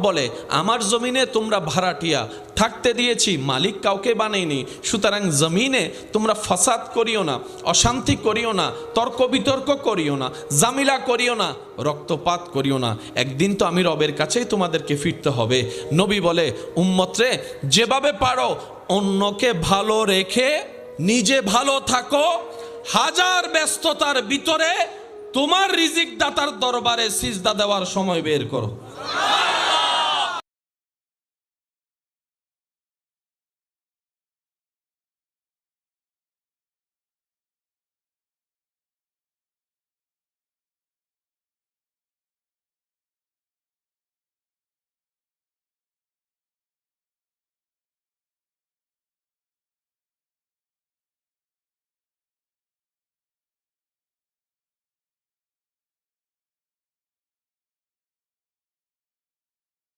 বলে আমার জমিনে তোমরা ভাড়াটিয়া থাকতে দিয়েছি, মালিক কাউকে বানাইনি, সুতরাং জমিনে তোমরা ফাসাদ করিও না, অশান্তি করিও না, তর্ক বিতর্ক করিও না, জামিলা করিও না, রক্তপাত করিও না, একদিন তো আমি রবের কাছেই তোমাদেরকে ফিরতে হবে। নবী বলে উম্মতরে যেভাবে পারো অন্যকে ভালো রেখে নিজে ভালো থাকো, হাজার ব্যস্ততার ভিতরে তোমার রিজিক দাতার দরবারে সিজদা দেওয়ার সময় বের করো।